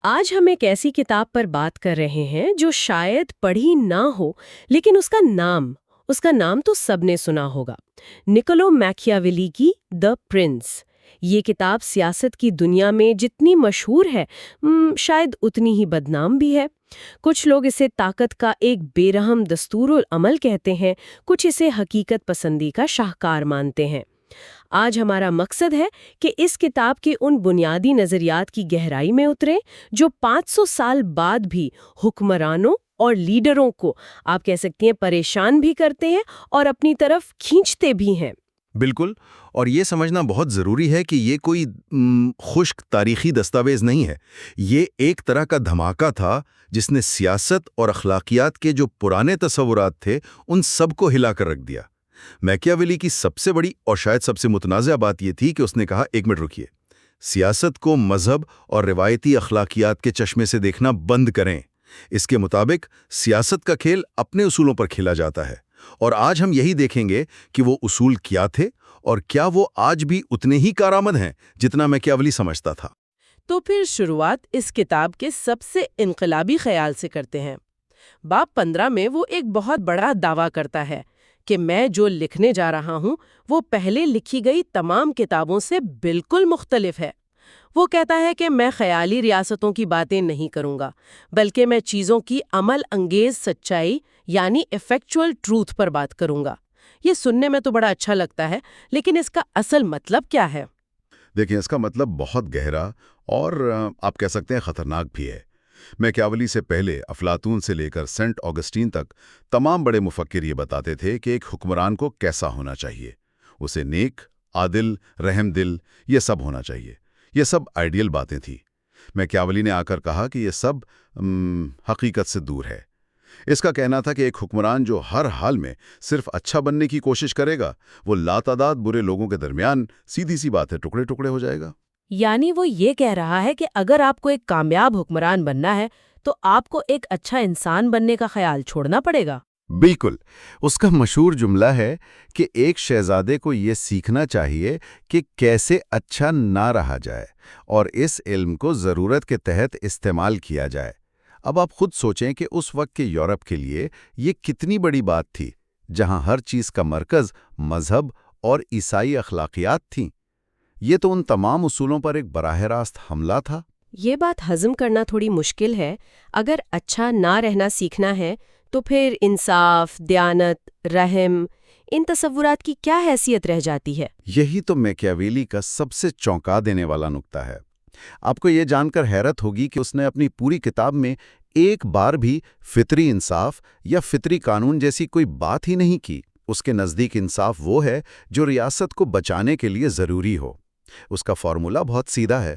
آج ہم ایک ایسی کتاب پر بات کر رہے ہیں جو شاید پڑھی نہ ہو، لیکن اس کا نام تو سب نے سنا ہوگا۔ نکولو میکیاویلی کی دی پرنس۔ یہ کتاب سیاست کی دنیا میں جتنی مشہور ہے، شاید اتنی ہی بدنام بھی ہے۔ کچھ لوگ اسے طاقت کا ایک بے رحم دستور العمل کہتے ہیں، کچھ اسے حقیقت پسندی کا شاہکار مانتے ہیں۔ آج ہمارا مقصد ہے کہ اس کتاب کے ان بنیادی نظریات کی گہرائی میں اتریں جو 500 سال بعد بھی حکمرانوں اور لیڈروں کو آپ کہہ سکتی ہیں پریشان بھی کرتے ہیں اور اپنی طرف کھینچتے بھی ہیں۔ بالکل، اور یہ سمجھنا بہت ضروری ہے کہ یہ کوئی خشک تاریخی دستاویز نہیں ہے۔ یہ ایک طرح کا دھماکہ تھا جس نے سیاست اور اخلاقیات کے جو پرانے تصورات تھے ان سب کو ہلا کر رکھ دیا۔ میکیاویلی کی سب سے بڑی اور شاید سب سے متنازع بات یہ تھی کہ اس نے کہا، ایک منٹ رکیے، سیاست کو مذہب اور روایتی اخلاقیات کے چشمے سے دیکھنا بند کریں۔ اس کے مطابق سیاست کا کھیل اپنے اصولوں پر کھیلا جاتا ہے، اور آج ہم یہی دیکھیں گے کہ وہ اصول کیا تھے اور کیا وہ آج بھی اتنے ہی کارآمد ہیں جتنا میکیاویلی سمجھتا تھا۔ تو پھر شروعات اس کتاب کے سب سے انقلابی خیال سے کرتے ہیں۔ باب 15 میں وہ ایک بہت بڑا دعویٰ کرتا ہے کہ میں جو لکھنے جا رہا ہوں وہ پہلے لکھی گئی تمام کتابوں سے بالکل مختلف ہے۔ وہ کہتا ہے کہ میں خیالی ریاستوں کی باتیں نہیں کروں گا، بلکہ میں چیزوں کی عمل انگیز سچائی یعنی ایفیکچوئل ٹروتھ پر بات کروں گا۔ یہ سننے میں تو بڑا اچھا لگتا ہے، لیکن اس کا اصل مطلب کیا ہے؟ دیکھیں، اس کا مطلب بہت گہرا اور آپ کہہ سکتے ہیں خطرناک بھی ہے۔ میکیاویلی سے پہلے افلاطون سے لے کر سینٹ آگسٹین تک تمام بڑے مفکر یہ بتاتے تھے کہ ایک حکمران کو کیسا ہونا چاہیے۔ اسے نیک، عادل، رحم دل، یہ سب ہونا چاہیے۔ یہ سب آئیڈیل باتیں تھیں۔ میکیاویلی نے آ کر کہا کہ یہ سب حقیقت سے دور ہے۔ اس کا کہنا تھا کہ ایک حکمران جو ہر حال میں صرف اچھا بننے کی کوشش کرے گا، وہ لاتعداد برے لوگوں کے درمیان سیدھی سی بات ہے ٹکڑے ٹکڑے ہو جائے گا۔ یعنی وہ یہ کہہ رہا ہے کہ اگر آپ کو ایک کامیاب حکمران بننا ہے تو آپ کو ایک اچھا انسان بننے کا خیال چھوڑنا پڑے گا۔ بالکل، اس کا مشہور جملہ ہے کہ ایک شہزادے کو یہ سیکھنا چاہیے کہ کیسے اچھا نہ رہا جائے اور اس علم کو ضرورت کے تحت استعمال کیا جائے۔ اب آپ خود سوچیں کہ اس وقت کے یورپ کے لیے یہ کتنی بڑی بات تھی، جہاں ہر چیز کا مرکز مذہب اور عیسائی اخلاقیات تھیں۔ یہ تو ان تمام اصولوں پر ایک براہ راست حملہ تھا۔ یہ بات ہضم کرنا تھوڑی مشکل ہے۔ اگر اچھا نہ رہنا سیکھنا ہے تو پھر انصاف، دیانت، رحم، ان تصورات کی کیا حیثیت رہ جاتی ہے؟ یہی تو میکیاویلی کا سب سے چونکا دینے والا نکتہ ہے۔ آپ کو یہ جان کر حیرت ہوگی کہ اس نے اپنی پوری کتاب میں ایک بار بھی فطری انصاف یا فطری قانون جیسی کوئی بات ہی نہیں کی۔ اس کے نزدیک انصاف وہ ہے جو ریاست کو بچانے کے لیے ضروری ہو۔ اس کا فارمولا بہت سیدھا ہے۔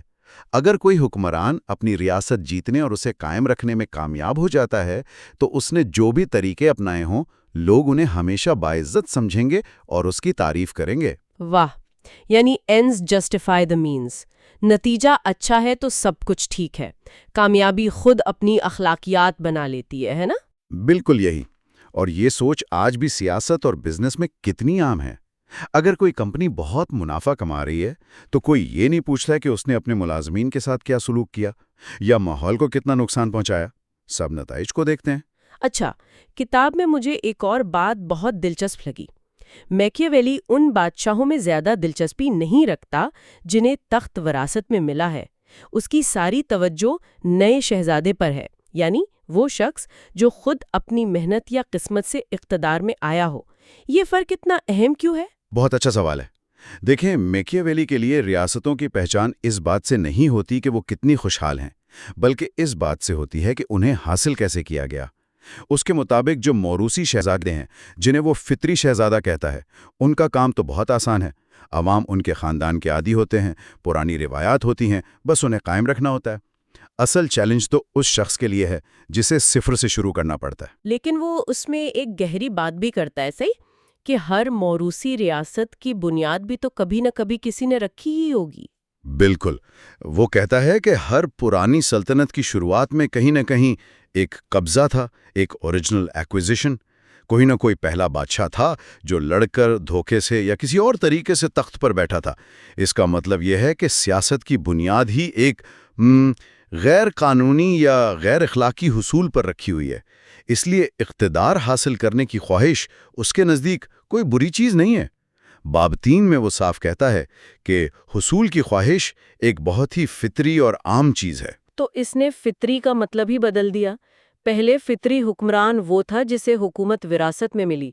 اگر کوئی حکمران اپنی ریاست جیتنے اور اسے قائم رکھنے میں کامیاب ہو جاتا ہے تو اس نے جو بھی طریقے اپنائے ہوں، لوگ انہیں ہمیشہ باعزت سمجھیں گے اور اس کی تعریف کریں گے۔ واہ، یعنی اینڈز جسٹیفائی دی مینز۔ نتیجہ اچھا ہے تو سب کچھ ٹھیک ہے۔ کامیابی خود اپنی اخلاقیات بنا لیتی ہے نا؟ بالکل یہی، اور یہ سوچ آج بھی سیاست اور بزنس میں کتنی عام ہے۔ اگر کوئی کمپنی بہت منافع کما رہی ہے تو کوئی یہ نہیں پوچھتا کہ اس نے اپنے ملازمین کے ساتھ کیا سلوک کیا یا ماحول کو کتنا نقصان پہنچایا۔ سب نتائج کو دیکھتے ہیں۔ اچھا، کتاب میں مجھے ایک اور بات بہت دلچسپ لگی۔ میکیاویلی ان بادشاہوں میں زیادہ دلچسپی نہیں رکھتا جنہیں تخت وراثت میں ملا ہے۔ اس کی ساری توجہ نئے شہزادے پر ہے، یعنی وہ شخص جو خود اپنی محنت یا قسمت سے اقتدار میں آیا ہو۔ یہ فرق اتنا اہم کیوں ہے؟ بہت اچھا سوال ہے۔ دیکھیں، میکیاویلی کے لیے ریاستوں کی پہچان اس بات سے نہیں ہوتی کہ وہ کتنی خوشحال ہیں، بلکہ اس بات سے ہوتی ہے کہ انہیں حاصل کیسے کیا گیا۔ اس کے مطابق جو موروثی شہزادے ہیں، جنہیں وہ فطری شہزادہ کہتا ہے، ان کا کام تو بہت آسان ہے۔ عوام ان کے خاندان کے عادی ہوتے ہیں، پرانی روایات ہوتی ہیں، بس انہیں قائم رکھنا ہوتا ہے۔ اصل چیلنج تو اس شخص کے لیے ہے جسے صفر سے شروع کرنا پڑتا ہے۔ لیکن وہ اس میں ایک گہری بات بھی کرتا ہے، صحیح؟ کہ ہر موروثی ریاست کی بنیاد بھی تو کبھی نہ کبھی کسی نے رکھی ہی ہوگی۔ بالکل، وہ کہتا ہے کہ ہر پرانی سلطنت کی شروعات میں کہیں نہ کہیں ایک قبضہ تھا، ایک اوریجنل ایکویزیشن۔ کوئی نہ کوئی پہلا بادشاہ تھا جو لڑ کر، دھوکے سے یا کسی اور طریقے سے تخت پر بیٹھا تھا۔ اس کا مطلب یہ ہے کہ سیاست کی بنیاد ہی ایک غیر قانونی یا غیر اخلاقی حصول پر رکھی ہوئی ہے، اس لیے اقتدار حاصل کرنے کی خواہش اس کے نزدیک کوئی بری چیز نہیں ہے۔ باب 3 میں وہ صاف کہتا ہے کہ حصول کی خواہش ایک بہت ہی فطری اور عام چیز ہے۔ تو اس نے فطری کا مطلب ہی بدل دیا۔ پہلے فطری حکمران وہ تھا جسے حکومت وراثت میں ملی،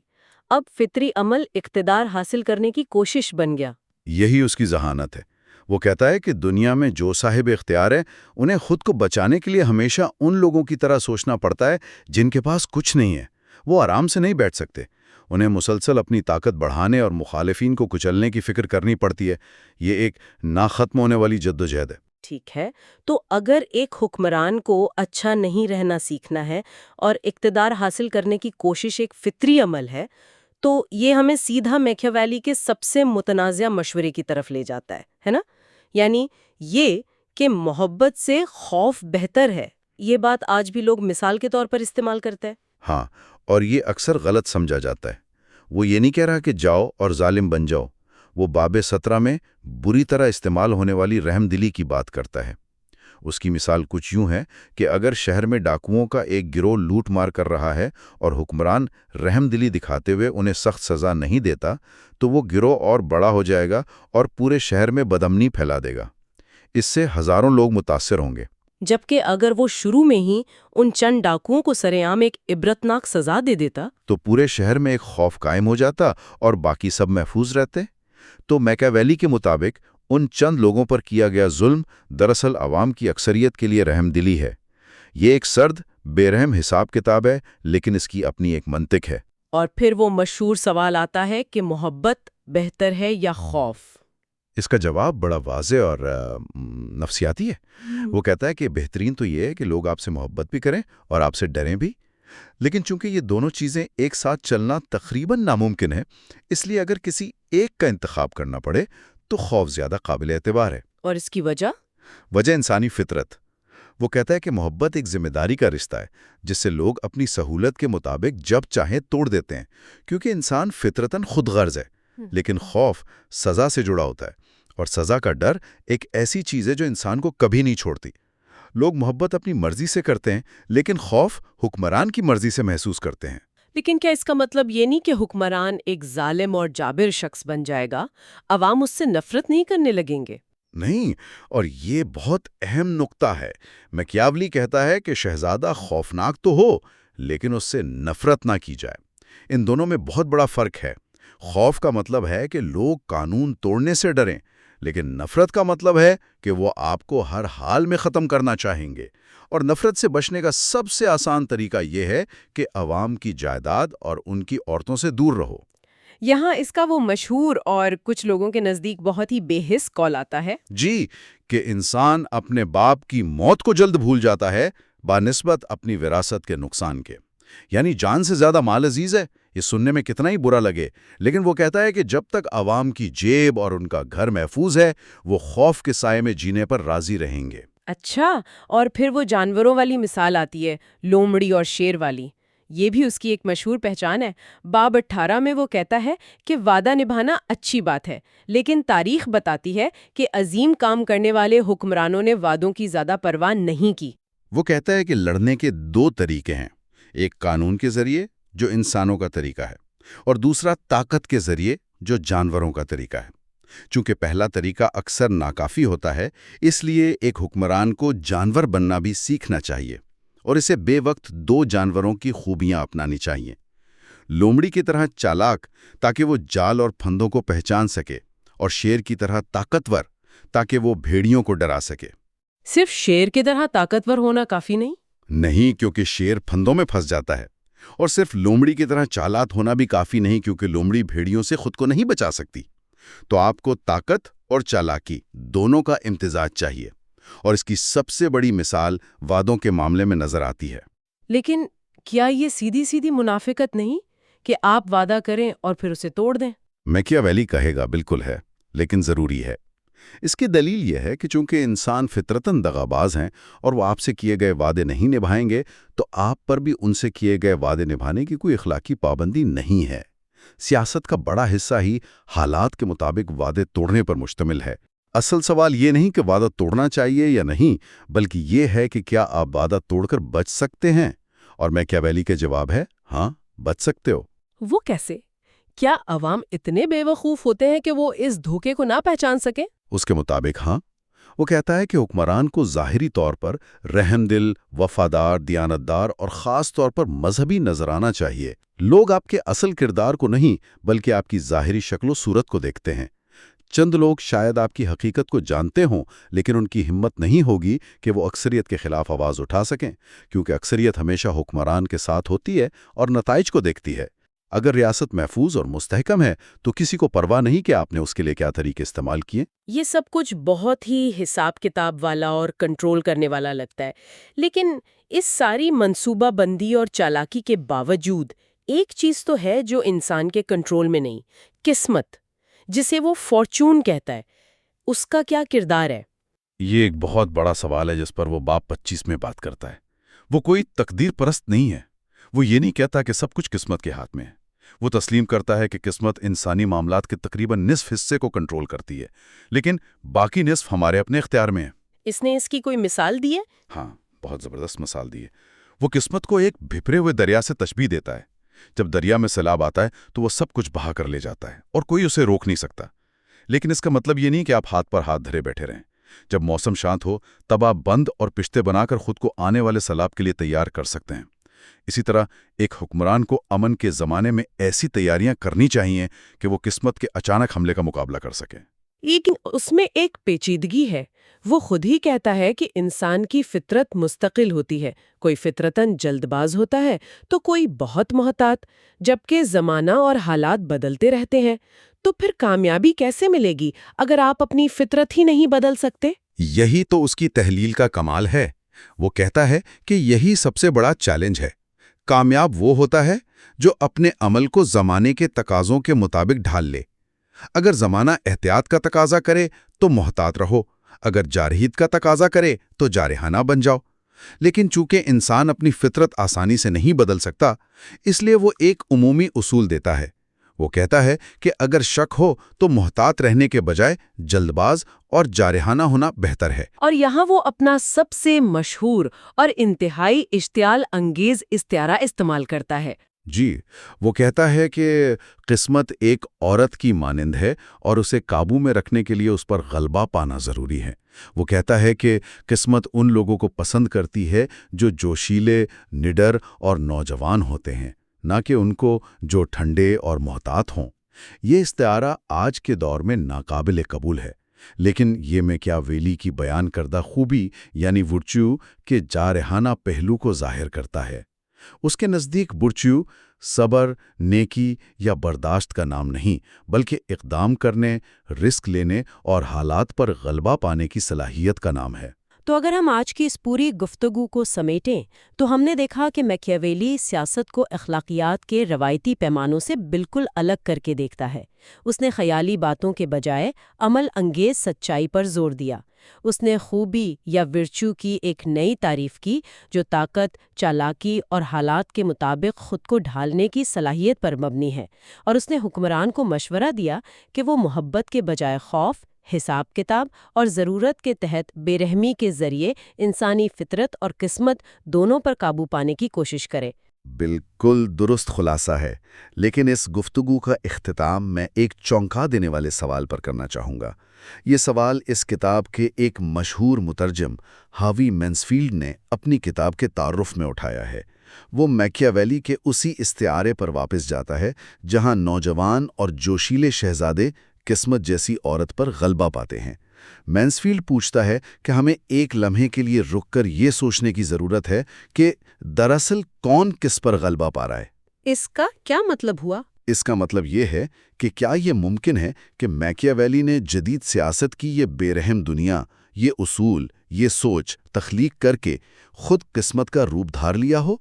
اب فطری عمل اقتدار حاصل کرنے کی کوشش بن گیا۔ یہی اس کی ذہانت ہے۔ وہ کہتا ہے کہ دنیا میں جو صاحب اختیار ہے انہیں خود کو بچانے کے لیے ہمیشہ ان لوگوں کی طرح سوچنا پڑتا ہے جن کے پاس کچھ نہیں ہے۔ وہ آرام سے نہیں بیٹھ سکتے، انہیں مسلسل اپنی طاقت بڑھانے اور مخالفین کو کچلنے کی فکر کرنی پڑتی ہے۔ یہ ایک نہ ختم ہونے والی جدوجہد ہے۔ ٹھیک ہے، تو اگر ایک حکمران کو اچھا نہیں رہنا سیکھنا ہے اور اقتدار حاصل کرنے کی کوشش ایک فطری عمل ہے، تو یہ ہمیں سیدھا میکیاویلی کے سب سے متنازع مشورے کی طرف لے جاتا ہے نا؟ یعنی یہ کہ محبت سے خوف بہتر ہے۔ یہ بات آج بھی لوگ مثال کے طور پر استعمال کرتے ہیں۔ ہاں، اور یہ اکثر غلط سمجھا جاتا ہے۔ وہ یہ نہیں کہہ رہا کہ جاؤ اور ظالم بن جاؤ، وہ باب 17 میں بری طرح استعمال ہونے والی رحم دلی کی بات کرتا ہے۔ اس کی مثال کچھ یوں ہے کہ اگر شہر میں ڈاکوؤں کا ایک گروہ لوٹ مار کر رہا ہے اور حکمران رحم دلی دکھاتے ہوئے انہیں سخت سزا نہیں دیتا، تو وہ گروہ اور بڑا ہو جائے گا اور پورے شہر میں بدامنی پھیلا دے گا۔ اس سے ہزاروں لوگ متاثر ہوں گے۔ جبکہ اگر وہ شروع میں ہی ان چند ڈاکوؤں کو سرے عام ایک عبرتناک سزا دے دیتا تو پورے شہر میں ایک خوف قائم ہو جاتا اور باقی سب محفوظ رہتے۔ تو میکیاویلی کے مطابق ان چند لوگوں پر کیا گیا ظلم دراصل عوام کی اکثریت کے لیے رحم دلی ہے۔ یہ ایک سرد، بے رحم حساب کتاب ہے، لیکن اس کی اپنی ایک منطق ہے۔ اور پھر وہ مشہور سوال آتا ہے کہ محبت بہتر ہے یا خوف؟ اس کا جواب بڑا واضح اور نفسیاتی ہے۔ وہ کہتا ہے کہ بہترین تو یہ ہے کہ لوگ آپ سے محبت بھی کریں اور آپ سے ڈریں بھی، لیکن چونکہ یہ دونوں چیزیں ایک ساتھ چلنا تقریباً ناممکن ہے، اس لیے اگر کسی ایک کا انتخاب کرنا پڑے تو خوف زیادہ قابل اعتبار ہے۔ اور اس کی وجہ انسانی فطرت۔ وہ کہتا ہے کہ محبت ایک ذمہ داری کا رشتہ ہے جس سے لوگ اپنی سہولت کے مطابق جب چاہیں توڑ دیتے ہیں، کیونکہ انسان فطرتاً خود غرض ہے۔ لیکن خوف سزا سے جڑا ہوتا ہے، اور سزا کا ڈر ایک ایسی چیز ہے جو انسان کو کبھی نہیں چھوڑتی۔ لوگ محبت اپنی مرضی سے کرتے ہیں، لیکن خوف حکمران کی مرضی سے محسوس کرتے ہیں۔ لیکن کیا اس کا مطلب یہ نہیں کہ حکمران ایک ظالم اور جابر شخص بن جائے گا؟ عوام اس سے نفرت نہیں کرنے لگیں گے؟ نہیں، اور یہ بہت اہم نقطہ ہے۔ میکیاولی کہتا ہے کہ شہزادہ خوفناک تو ہو، لیکن اس سے نفرت نہ کی جائے۔ ان دونوں میں بہت بڑا فرق ہے۔ خوف کا مطلب ہے کہ لوگ قانون توڑنے سے ڈریں، لیکن نفرت کا مطلب ہے کہ وہ آپ کو ہر حال میں ختم کرنا چاہیں گے۔ اور نفرت سے بچنے کا سب سے آسان طریقہ یہ ہے کہ عوام کی جائیداد اور ان کی عورتوں سے دور رہو۔ یہاں اس کا وہ مشہور اور کچھ لوگوں کے نزدیک بہت ہی بے حس قول آتا ہے جی، کہ انسان اپنے باپ کی موت کو جلد بھول جاتا ہے بنسبت اپنی وراثت کے نقصان کے۔ یعنی جان سے زیادہ مال عزیز ہے۔ یہ سننے میں کتنا ہی برا لگے، لیکن وہ کہتا ہے کہ جب تک عوام کی جیب اور ان کا گھر محفوظ ہے، وہ خوف کے سائے میں جینے پر راضی رہیں گے۔ اچھا، اور پھر وہ جانوروں والی مثال آتی ہے، لومڑی اور شیر والی۔ یہ بھی اس کی ایک مشہور پہچان ہے۔ باب 18 میں وہ کہتا ہے کہ وعدہ نبھانا اچھی بات ہے، لیکن تاریخ بتاتی ہے کہ عظیم کام کرنے والے حکمرانوں نے وعدوں کی زیادہ پرواہ نہیں کی۔ وہ کہتا ہے کہ لڑنے کے دو طریقے ہیں، ایک قانون کے ذریعے جو انسانوں کا طریقہ ہے، اور دوسرا طاقت کے ذریعے جو جانوروں کا طریقہ ہے۔ چونکہ پہلا طریقہ اکثر ناکافی ہوتا ہے، اس لیے ایک حکمران کو جانور بننا بھی سیکھنا چاہیے، اور اسے بے وقت دو جانوروں کی خوبیاں اپنانی چاہیے۔ لومڑی کی طرح چالاک تاکہ وہ جال اور پھندوں کو پہچان سکے، اور شیر کی طرح طاقتور تاکہ وہ بھیڑیوں کو ڈرا سکے۔ صرف شیر کی طرح طاقتور ہونا کافی نہیں، کیونکہ شیر پھندوں میں پھنس جاتا ہے، اور صرف لومڑی کی طرح چالاک ہونا بھی کافی نہیں، کیونکہ لومڑی بھیڑیوں سے خود کو نہیں بچا سکتی۔ تو آپ کو طاقت اور چالاکی دونوں کا امتزاج چاہیے، اور اس کی سب سے بڑی مثال وعدوں کے معاملے میں نظر آتی ہے۔ لیکن کیا یہ سیدھی سیدھی منافقت نہیں کہ آپ وعدہ کریں اور پھر اسے توڑ دیں؟ میکیاویلی کہے گا بالکل ہے، لیکن ضروری ہے۔ اس کی دلیل یہ ہے کہ چونکہ انسان فطرتاً دغاباز ہیں اور وہ آپ سے کیے گئے وعدے نہیں نبھائیں گے، تو آپ پر بھی ان سے کیے گئے وعدے نبھانے کی کوئی اخلاقی پابندی نہیں ہے۔ سیاست کا بڑا حصہ ہی حالات کے مطابق وعدے توڑنے پر مشتمل ہے۔ اصل سوال یہ نہیں کہ وعدہ توڑنا چاہیے یا نہیں، بلکہ یہ ہے کہ کیا آپ وعدہ توڑ کر بچ سکتے ہیں؟ اور میکیاویلی کا جواب ہے ہاں، بچ سکتے ہو۔ وہ کیسے؟ کیا عوام اتنے بے وقوف ہوتے ہیں کہ وہ اس دھوکے کو نہ پہچان سکیں؟ اس کے مطابق ہاں، وہ کہتا ہے کہ حکمران کو ظاہری طور پر رحم دل، وفادار، دیانتدار اور خاص طور پر مذہبی نظر آنا چاہیے۔ لوگ آپ کے اصل کردار کو نہیں بلکہ آپ کی ظاہری شکل و صورت کو دیکھتے ہیں۔ چند لوگ شاید آپ کی حقیقت کو جانتے ہوں، لیکن ان کی ہمت نہیں ہوگی کہ وہ اکثریت کے خلاف آواز اٹھا سکیں، کیونکہ اکثریت ہمیشہ حکمران کے ساتھ ہوتی ہے اور نتائج کو دیکھتی ہے۔ اگر ریاست محفوظ اور مستحکم ہے تو کسی کو پرواہ نہیں کہ آپ نے اس کے لیے کیا طریقے استعمال کیے۔ یہ سب کچھ بہت ہی حساب کتاب والا اور کنٹرول کرنے والا لگتا ہے، لیکن اس ساری منصوبہ بندی اور چالاکی کے باوجود ایک چیز تو ہے جو انسان کے کنٹرول میں نہیں، قسمت، جسے وہ فارچون کہتا ہے۔ اس کا کیا کردار ہے؟ یہ ایک بہت بڑا سوال ہے جس پر وہ باب 25 میں بات کرتا ہے۔ وہ کوئی تقدیر پرست نہیں ہے۔ وہ یہ نہیں کہتا کہ سب کچھ قسمت کے ہاتھ میں ہے۔ وہ تسلیم کرتا ہے کہ قسمت انسانی معاملات کے تقریباً نصف حصے کو کنٹرول کرتی ہے، لیکن باقی نصف ہمارے اپنے اختیار میں ہے۔ اس نے اس کی کوئی مثال دی ہے؟ ہاں، بہت زبردست مثال دی ہے۔ وہ قسمت کو ایک بھپرے ہوئے دریا سے تشبیہ دیتا ہے۔ جب دریا میں سیلاب آتا ہے تو وہ سب کچھ بہا کر لے جاتا ہے اور کوئی اسے روک نہیں سکتا، لیکن اس کا مطلب یہ نہیں کہ آپ ہاتھ پر ہاتھ دھرے بیٹھے رہیں۔ جب موسم شانت ہو تب آپ بند اور پشتے بنا کر خود کو آنے والے سیلاب کے لیے تیار کر سکتے ہیں۔ اسی طرح ایک حکمران کو امن کے زمانے میں ایسی تیاریاں کرنی چاہیے کہ وہ قسمت کے اچانک حملے کا مقابلہ کر سکے۔ لیکن اس میں ایک پیچیدگی ہے۔ وہ خود ہی کہتا ہے کہ انسان کی فطرت مستقل ہوتی ہے، کوئی فطرتاً جلد باز ہوتا ہے تو کوئی بہت محتاط، جبکہ زمانہ اور حالات بدلتے رہتے ہیں۔ تو پھر کامیابی کیسے ملے گی اگر آپ اپنی فطرت ہی نہیں بدل سکتے؟ یہی تو اس کی تحلیل کا کمال ہے۔ وہ کہتا ہے کہ یہی سب سے بڑا چیلنج ہے۔ کامیاب وہ ہوتا ہے جو اپنے عمل کو زمانے کے تقاضوں کے مطابق ڈھال لے۔ اگر زمانہ احتیاط کا تقاضا کرے تو محتاط رہو، اگر جارحیت کا تقاضا کرے تو جارحانہ بن جاؤ۔ لیکن چونکہ انسان اپنی فطرت آسانی سے نہیں بدل سکتا، اس لیے وہ ایک عمومی اصول دیتا ہے۔ وہ کہتا ہے کہ اگر شک ہو تو محتاط رہنے کے بجائے جلد باز اور جارحانہ ہونا بہتر ہے۔ اور یہاں وہ اپنا سب سے مشہور اور انتہائی اشتعال انگیز استعارہ استعمال کرتا ہے۔ جی، وہ کہتا ہے کہ قسمت ایک عورت کی مانند ہے اور اسے قابو میں رکھنے کے لیے اس پر غلبہ پانا ضروری ہے۔ وہ کہتا ہے کہ قسمت ان لوگوں کو پسند کرتی ہے جو جوشیلے، نڈر اور نوجوان ہوتے ہیں، نہ کہ ان کو جو ٹھنڈے اور محتاط ہوں۔ یہ استعارہ آج کے دور میں ناقابل قبول ہے، لیکن یہ میکیاویلی کی بیان کردہ خوبی یعنی ورچو کے جارحانہ پہلو کو ظاہر کرتا ہے۔ اس کے نزدیک ورچو صبر، نیکی یا برداشت کا نام نہیں، بلکہ اقدام کرنے، رسک لینے اور حالات پر غلبہ پانے کی صلاحیت کا نام ہے۔ تو اگر ہم آج کی اس پوری گفتگو کو سمیٹیں تو ہم نے دیکھا کہ میکیاویلی سیاست کو اخلاقیات کے روایتی پیمانوں سے بالکل الگ کر کے دیکھتا ہے۔ اس نے خیالی باتوں کے بجائے عمل انگیز سچائی پر زور دیا۔ اس نے خوبی یا ورچو کی ایک نئی تعریف کی جو طاقت، چالاکی اور حالات کے مطابق خود کو ڈھالنے کی صلاحیت پر مبنی ہے، اور اس نے حکمران کو مشورہ دیا کہ وہ محبت کے بجائے خوف، حساب کتاب اور ضرورت کے تحت بے رحمی کے ذریعے انسانی فطرت اور قسمت دونوں پر قابو پانے کی کوشش کرے۔ بالکل درست خلاصہ ہے، لیکن اس گفتگو کا اختتام میں ایک چونکا دینے والے سوال پر کرنا چاہوں گا۔ یہ سوال اس کتاب کے ایک مشہور مترجم ہاوی مینسفیلڈ نے اپنی کتاب کے تعارف میں اٹھایا ہے۔ وہ میکیاویلی کے اسی استعارے پر واپس جاتا ہے جہاں نوجوان اور جوشیلے شہزادے قسمت جیسی عورت پر غلبہ پاتے ہیں۔ مینسفیلڈ پوچھتا ہے کہ ہمیں ایک لمحے کے لیے رک کر یہ سوچنے کی ضرورت ہے کہ دراصل کون کس پر غلبہ پا رہا ہے۔ اس کا کیا مطلب ہوا؟ اس کا مطلب یہ ہے کہ کیا یہ ممکن ہے کہ میکیاویلی نے جدید سیاست کی یہ بے رحم دنیا، یہ اصول، یہ سوچ تخلیق کر کے خود قسمت کا روپ دھار لیا ہو،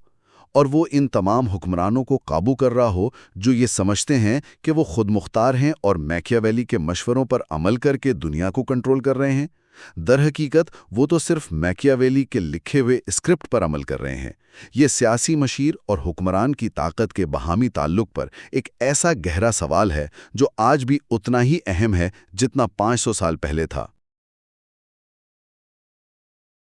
اور وہ ان تمام حکمرانوں کو قابو کر رہا ہو جو یہ سمجھتے ہیں کہ وہ خود مختار ہیں اور میکیاویلی کے مشوروں پر عمل کر کے دنیا کو کنٹرول کر رہے ہیں؟ در حقیقت وہ تو صرف میکیاویلی کے لکھے ہوئے اسکرپٹ پر عمل کر رہے ہیں۔ یہ سیاسی مشیر اور حکمران کی طاقت کے باہمی تعلق پر ایک ایسا گہرا سوال ہے جو آج بھی اتنا ہی اہم ہے جتنا 500 سال پہلے تھا۔